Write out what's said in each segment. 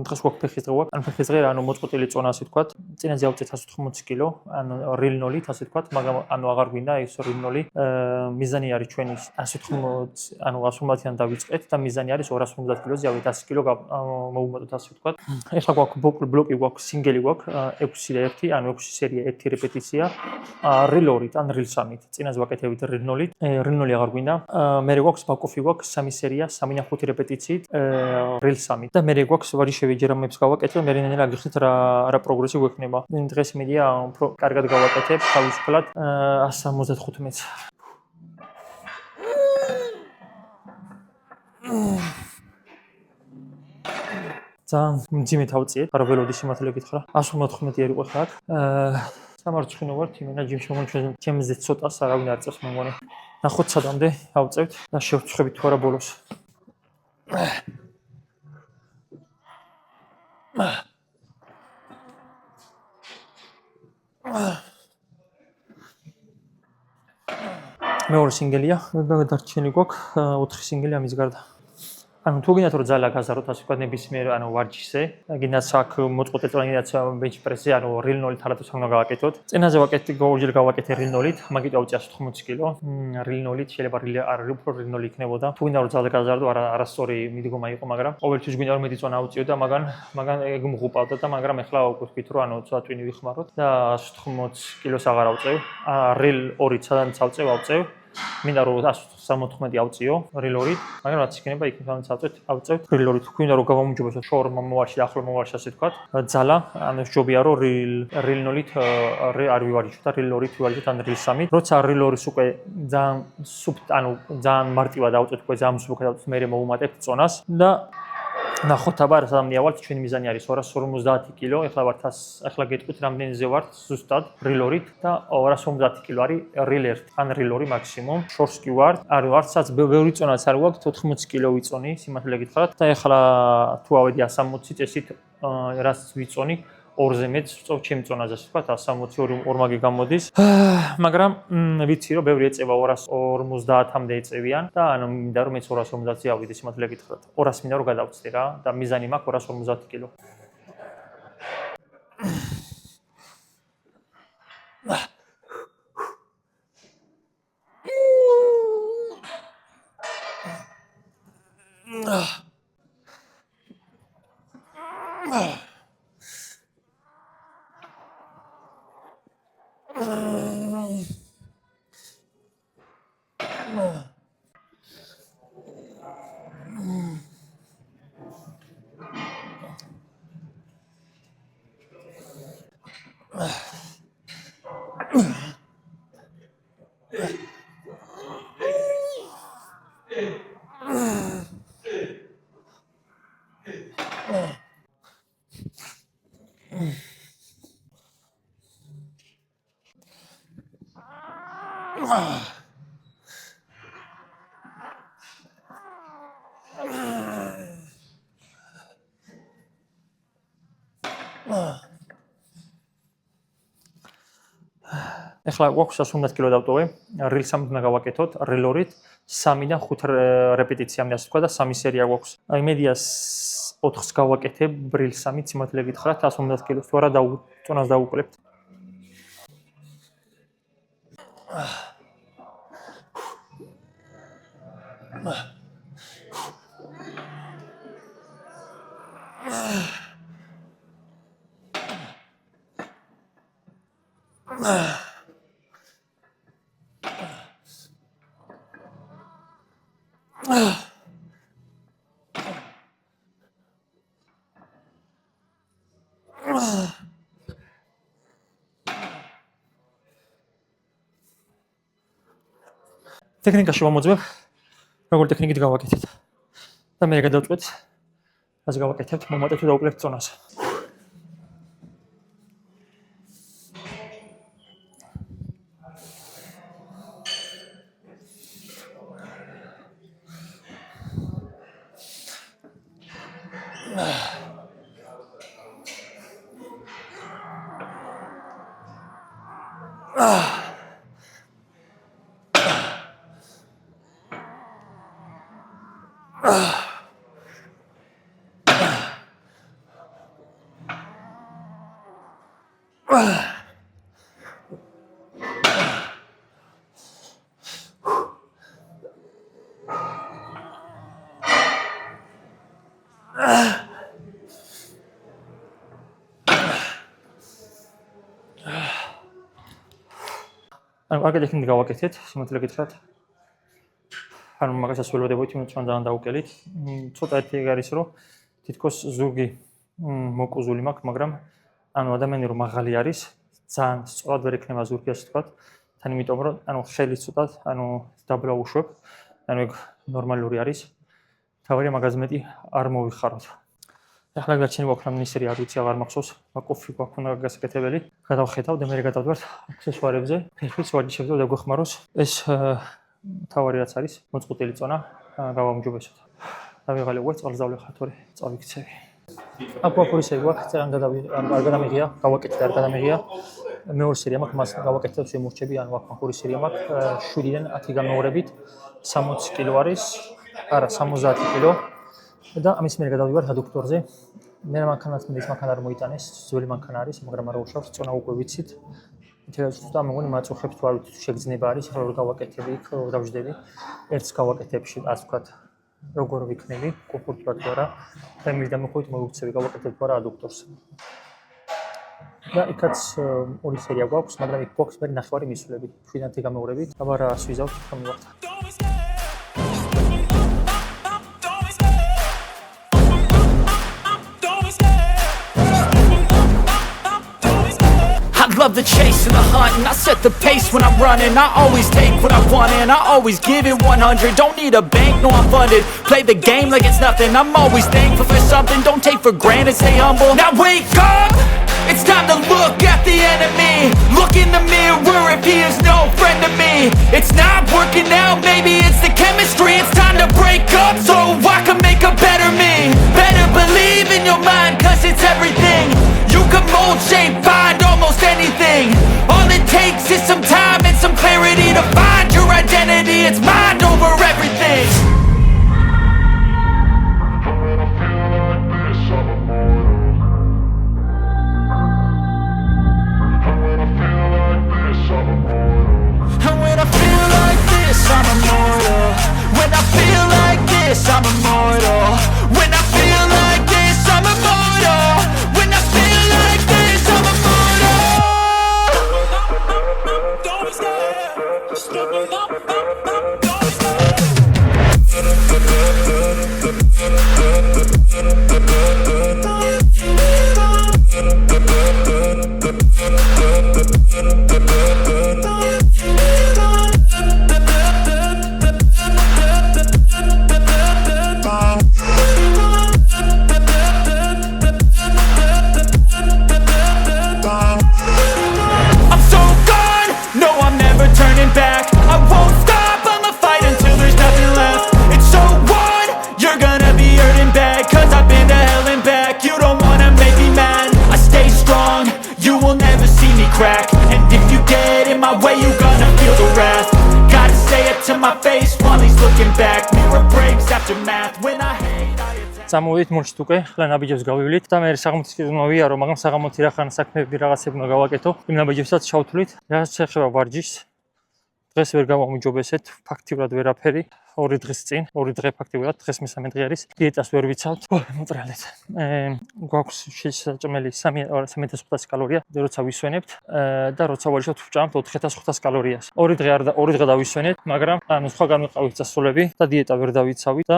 დღეს გვაქვს ფეხის დღე გვაქვს. ან ფეხის დღე ანუ მოწყვეტილი წონა ასე ვთქვათ. წინაზე ავწევთ 180 კილო, ანუ real nollit ასე ვთქვათ, მაგრამ ანუ აღარ გვინდა ეს real nolli. მიზანი არის ჩვენი 180, ანუ 150-დან დავიწყეთ და მიზანი არის 250 კილოზე ავიდეთ 100 კილო მოვუმატოთ ასე ვთქვათ. ეხლა გვაქვს ბლოკი გვაქვს, სინგელი გვაქვს 6-1, ანუ 6 სერია 1 რეპეტიცია. real 2-ით ან real 3-ით. წინაზე ვაკეთებით real nollit. real nolli აღარ გვინდა. მე გვაქვს ბაკოფი გვაქვს 3 სერია 3-5 რეპეტიციით real 3-ით. და მე გვაქვს ვარიშევი ჯერამებს გავაკეთებ, მე რენერა გიხსნით რა პროგრესი გვექნება. დღეს მედია უფრო კარგად გავაკეთებ, თავისუფლად 175-ს. ძალიან მძიმე თავწიეთ, არა ველოდი სიმართლე გითხრა. 114 ერიყო ხა აქ. სამარცხინო ვარ, იმენა ჯიმში მომჩვენ ჩემზე ცოტას არავინ არ წევს მე მგონი. ნახოთ სადამდე ავწევთ და შევწუხებით თუ არა ბოლოს. მეორე სინგელია, დარჩენი გვაქვს 4 სინგელი ამის გარდა. ანუ თუ გინდათ რომ ძალა გაზაროთ ასე ვთქვათ ნებისმიერ ანუ ვარჯიშზე, გინდათ აქ მოწყვეტილ წვენით bench press-ზე ანუ real nollit თარათოს უნდა გავაკეთოთ. წინაზე ვაკეთე გოუჯერ გავაკეთე real nollit, მაგით ავწია 180 კილო. real nollit შეიძლება უფრო real nolli იქნებოდა. თუ გინდა რომ ძალა გაზარდო, არასწორი მიდგომა იყო, მაგრამ ყოველთვის გვინდა რომ მეტი წონა ავწიო და მაგან ეგ მღუპავდა და მაგრამ ეხლა ვგვიქვით რომ ანუ ცოტა ტვინი ვიხმაროთ და 180 კილოს აღარ ავწევ. real 2-ით სადაც ავწევ. მინდა რომ 174 ავწიო real 2-ით, მაგრამ რაც იქნება იქ სადაც ავწევთ real 2-ით. თუ გინდა რომ გავამოჯობოს შორ მომავალში, ახლო მომავალში ასე ვთქვათ, ძალა, ანუ ჯობია რომ real nollit არ ვივარჯიშოთ და real 2-ით ვივარჯიშოთ ან real 3-ით. როცა real 2-ის უკვე ძალიან ანუ ძალიან მარტივად ავწევთ, უკვე ძალიან მსუბუქად ავწევთ, მე მოვუმატებთ წონას და ნახოთ აბა სადამდე ავალთ, ჩვენი მიზანი არის 250 კილო, ეხლა გეტყვით რამდენზე ვართ ზუსტად real 2-ით და 250 კილო არის real 1 ან real 2 მაქსიმუმ. შორს კი ვართ, არის სადაც ბევრი წონაც არ გვაქვს, 80 კილო ვიწონი, სიმართლე გითხრათ და ეხლა თუ ავედი 160 წესით რაც ვიწონი 2-ზე მეტ ვწოვ ჩემი წონაზე, ასე ვთქვათ, 160 ორმაგი გამოდის. მაგრამ ვიცი რომ ბევრი ეწევა 250-მდე ეწევიან და ანუ მინდა რომ მეც 250-ზე ავიდე, სიმართლე გითხრათ. 200 მინდა რომ გადავწდე რა და მიზანი მაქვს 250 კილო. ეხლა გვაქვს 150 კილო დავტოვე, real 3-ით უნდა გავაკეთოთ, real 2-ით 3-დან 5 რეპეტიციამდე ასე ვთქვა და 3 სერია გვაქვს. აი მედიას 4-ს გავაკეთებ real 3-ით, სიმართლე გითხრათ 150 კილოს თუ არა წონას დავუკლებთ. ტექნიკაში ვამოძმებ, როგორ ტექნიკით გავაკეთეთ. და მე გადავწყვეტ, ასე გავაკეთებთ, მომატებთ და დაუკლებთ წონას. ანუ კარგი ტექნიკა გავაკეთეთ, სიმართლე გითხრათ. ანუ მაგასაც ველოდებოდი, იმიტომ რომ ძალიან დაუკელით. ცოტა ერთი არის რომ თითქოს ზურგი მოკუზული მაქვს, მაგრამ ანუ ადამიანი რომ მაღალი არის, ძალიან სწორად ვერ ექნება ზურგი ასე ვთქვათ. თან იმიტომ რომ ანუ ხელი ცოტა დაბლა უშვებ. ანუ ეგ ნორმალური არის. თავარია მაგაზე მეტი არ მოვიხაროთ. ახლა გაჩენი გვაქვს რამნისერი არ ვიცი აღარ მახსოვს, კოფი გვაქვს უნდა გასაკეთებელი. გადავხედავ და მე გადავდივარ აქსესუარებზე, ფეხის ვარჯიშებზე და გვეხმაროს ეს თავარი რაც არის, მოწყვეტილი წონა გავამჯობესოთ. დავიღალე უკვე წყალზავლე ხათორი, წავიქცევი. აკუაფორისი გვაქვს, ძალიან არ გადამიღია, გავაკეთე და არ გადამიღია. მეორე სერია მაქვს, მას გავაკეთე შემურჩები, ანუ აკუაფორი სერია მაქვს 7-დან 10 გამეორებით, 60 კილო არის, არა 70 კილო. და ამის მერე გადავდივარ ადუქტორზე. მე მანქანაც მინდა ის მანქანა არ მოიტანეს, ძველი მანქანა არის, მაგრამ არ უშავს, წონა უკვე ვიცით. ითქვა მეგონი მაწუხებს თუ არ ვიცი შეგრძნება არის, ახლა როგორ გავაკეთები იქ დავждები. ერთს გავაკეთებში, ასე ვთქვათ, როგორ ვიქნები, კომფორტულად თუ არა. და მე დამოხვით მოვიქცევი გავაკეთებ თუ არა ადუქტორს. და იქაც ორი სერია გვაქვს, მაგრამ იქ გვაქვს მე ნახევარი მისვლები, 7-დან 10 გამეორებით. აბა რა ასვიზავთ, გამივართ. Love the chase and the hunt, and I set the pace when I'm running. I always take what I want and I always give it 100. Don't need a bank, no I'm funded. Play the game like it's nothing. I'm always thankful for something. Don't take for granted, stay humble. Now wake up, it's time to look at the enemy. Look in the mirror if he is no friend to me. It's not working out, maybe it's the chemistry. It's time to break up so I can make a better me. Better believe in your mind, cause it's everything. You can mold, shape, find almost anything. All it takes is some time and some clarity to find your identity. It's mind over everything. And when I feel like this, I'm immortal. When I feel like this, I'm immortal. When I feel like this, I'm immortal. When I feel like this, I'm immortal. Don't be scared. Don't be crack. And if you get in my way, you gonna feel the wrath. Gotta say it to my face while he's looking back. Mirror breaks after math. When I hate, I attack. Წამოვიდით მორჩით უკვე, ხლა ნაბიჯებს გავივლით და მე საღამოთი უნდა ვიარო, მაგრამ საღამოთი რა ხან საქმეები რაღაცები უნდა გავაკეთო. იმ ნაბიჯებსაც ჩავთვლით. რაც შეეხება ვარჯიშს, დღეს ვერ გავამიჯობესეთ, ფაქტიურად ვერაფერი. 2 დღის წინ, 2 დღე ფაქტიურად, დღეს მესამე დღე არის. დიეტას ვერ ვიცავთ. მოტრალეთ. გვაქვს შესაჭმელი 3500 კალორია, როცა ვისვენებთ და როცა ვარჯიშობთ ვჭამთ 4500 კალორიას. 2 დღე დავისვენეთ, მაგრამ ანუ სხვაგან ვიყავით წასულები და დიეტა ვერ დავიცავით და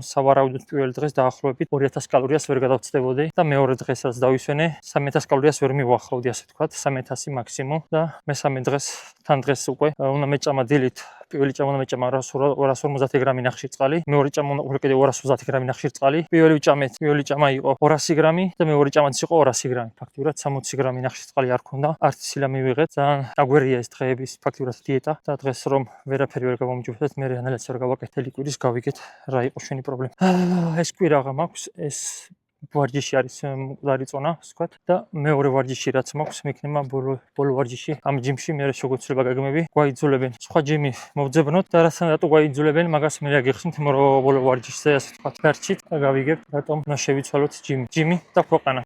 სავარაუდოდ პირველ დღეს დაახლოებით 2000 კალორიას ვერ გადავწდებოდი და მეორე დღეს რაც დავისვენე 3000 კალორიას ვერ მივუახლოვდი ასე ვთქვათ, 3000 მაქსიმუმ და მესამე დღეს თან დღეს უკვე უნდა მეჭამა დილით. პირველი ჭამა უნდა მეჭამა 250 გრამი ნახშირწყალი, მეორე ჭამა უნდა უკვე კიდე 230 გრამი ნახშირწყალი. პირველი ჭამა იყო 200 გრამი და მეორე ჭამაც იყო 200 გრამი. ფაქტიურად 60 გრამი ნახშირწყალი არ ქონდა. არც ცილა მივიღეთ. ძალიან აგვერია ეს დღეების ფაქტიურად დიეტა და დღეს რომ ვერაფერი ვერ გავამჯობესეთ, მე ანალიზს ვერ გავაკეთე ლიკვიდის, გავიგეთ რა იყო შენი პრობლემა. ეს კი რაღა მაქვს, ეს ვარჯიში არის მკვდარი წონა, ვთქვათ და მეორე ვარჯიში რაც მაქვს, მექნება ბოლო ვარჯიში. ამ ჯიმში მე შეგვეცვლება გაგმები, გვაიძულებენ სხვა ჯიმი მოვძებნოთ და რატო გვაიძულებენ, მაგას მე გიხსნით ბოლო ვარჯიშზე, ასე ვთქვათ. დარჩით და გავიგებ, რატომ უნდა შევიცვალოთ ჯიმი და ქვეყანა.